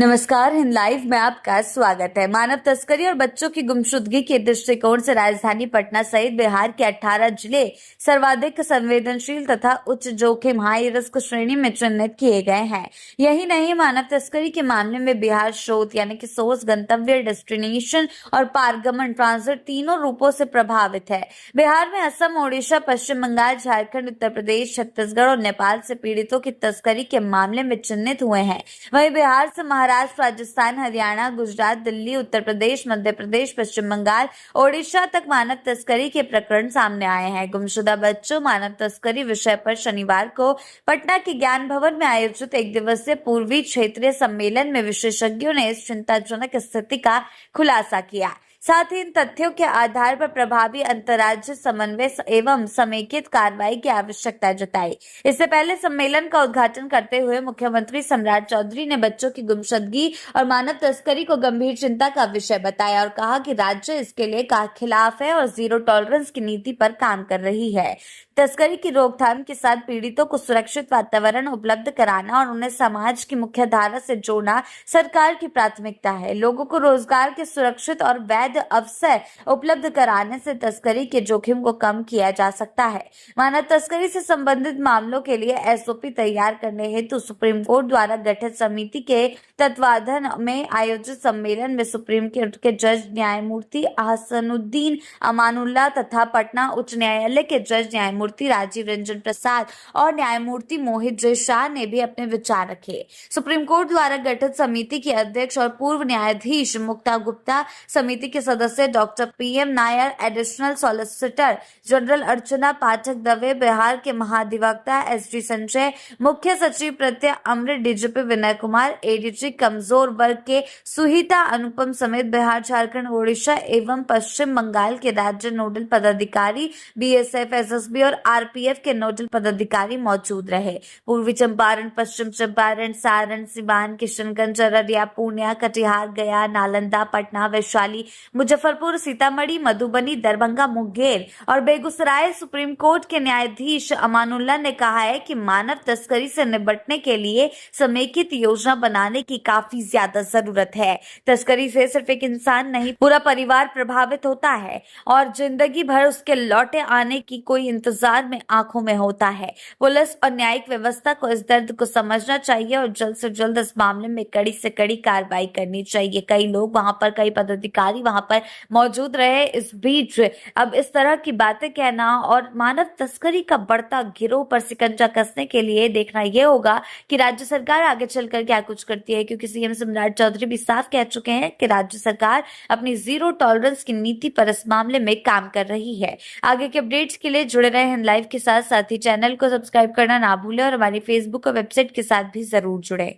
नमस्कार, हिंद लाइव में आपका स्वागत है। मानव तस्करी और बच्चों की गुमशुदगी के दृष्टिकोण से राजधानी पटना सहित बिहार के 18 जिले सर्वाधिक संवेदनशील तथा उच्च जोखिम हाई रिस्क श्रेणी में चिन्हित किए गए हैं। यही नहीं, मानव तस्करी के मामले में बिहार स्रोत यानी कि सोर्स, गंतव्य, डेस्टिनेशन और पारगमन ट्रांजिट तीनों रूपों से प्रभावित है। बिहार में असम, ओडिशा, पश्चिम बंगाल, झारखंड, उत्तर प्रदेश, छत्तीसगढ़ और नेपाल से पीड़ितों की तस्करी के मामले में चिन्हित हुए हैं। वहीं बिहार से महाराष्ट्र, राजस्थान, हरियाणा, गुजरात, दिल्ली, उत्तर प्रदेश, मध्य प्रदेश, पश्चिम बंगाल, ओडिशा तक मानव तस्करी के प्रकरण सामने आए हैं। गुमशुदा बच्चों मानव तस्करी विषय पर शनिवार को पटना के ज्ञान भवन में आयोजित एक दिवसीय पूर्वी क्षेत्रीय सम्मेलन में विशेषज्ञों ने इस चिंताजनक स्थिति का खुलासा किया। साथ ही इन तथ्यों के आधार पर प्रभावी अंतर्राज्यीय समन्वय एवं समेकित कार्रवाई की आवश्यकता जताई। इससे पहले सम्मेलन का उद्घाटन करते हुए मुख्यमंत्री सम्राट चौधरी ने बच्चों की गुमशुदगी और मानव तस्करी को गंभीर चिंता का विषय बताया और कहा कि राज्य इसके लिए खिलाफ है और जीरो टॉलरेंस की नीति पर काम कर रही है। तस्करी की रोकथाम के साथ पीड़ितों को सुरक्षित वातावरण उपलब्ध कराना और उन्हें समाज की मुख्य धारा से जोड़ना सरकार की प्राथमिकता है। लोगों को रोजगार के सुरक्षित और वैध अवसर उपलब्ध कराने से तस्करी के जोखिम को कम किया जा सकता है। मानव तस्करी से संबंधित मामलों के लिए एसओपी तैयार करने हेतु सुप्रीम कोर्ट द्वारा गठित समिति के तत्वावधान में आयोजित सम्मेलन में सुप्रीम कोर्ट के जज न्यायमूर्ति अहसनुद्दीन अमानुल्लाह तथा पटना उच्च न्यायालय के जज न्यायमूर्ति राजीव रंजन प्रसाद और न्यायमूर्ति मोहित जे शाह ने भी अपने विचार रखे। सुप्रीम कोर्ट द्वारा गठित समिति के अध्यक्ष और पूर्व न्यायाधीश मुक्ता गुप्ता, समिति के सदस्य doctor PM Nair, additional solicitor general Archana Pathak Dave, Bihar के महाधिवक्ता एसडी संजय, मुख्य सचिव प्रत्यय अमृत, डीजीपी विनय कुमार, एडीजी कमजोर वर्ग के सुहिता अनुपम समेत बिहार, झारखंड, ओडिशा एवं पश्चिम बंगाल के राज्य नोडल पदाधिकारी, बीएसएफ, एसएसबी और आरपीएफ के नोडल पदाधिकारी मौजूद रहे। पूर्वी चंपारण, पश्चिम चंपारण, सारण, सिवान, किशनगंज, अररिया, पूर्णिया, कटिहार, गया, नालंदा, पटना, वैशाली, मुजफ्फरपुर, सीतामढ़ी, मधुबनी, दरभंगा, मुंगेर और बेगूसराय सुप्रीम कोर्ट के न्यायाधीश अमानुल्लाह ने कहा है कि मानव तस्करी से निपटने के लिए समेकित योजना बनाने की काफी ज्यादा जरूरत है। तस्करी से सिर्फ एक इंसान नहीं, पूरा परिवार प्रभावित होता है और जिंदगी भर उसके लौटे आने की कोई इंतजार में आंखों में होता है। पुलिस और न्यायिक व्यवस्था को इस दर्द को समझना चाहिए और जल्द से जल्द इस मामले में कड़ी से कड़ी कार्रवाई करनी चाहिए। कई लोग वहां पर, कई पदाधिकारी वहां पर मौजूद रहे। इस बीच अब इस तरह की बातें कहना और मानव तस्करी का बढ़ता गिरोह पर शिकंजा कसने के लिए देखना यह होगा कि राज्य सरकार आगे चलकर क्या कुछ करती है, क्योंकि सीएम सम्राट चौधरी भी साफ कह चुके हैं कि राज्य सरकार अपनी जीरो टॉलरेंस की नीति पर इस मामले में काम कर रही है। आगे के अपडेट्स के लिए जुड़े रहे हिंद लाइव के साथ ही चैनल को सब्सक्राइब करना ना भूलें और हमारी फेसबुक और वेबसाइट के साथ भी जरूर जुड़े।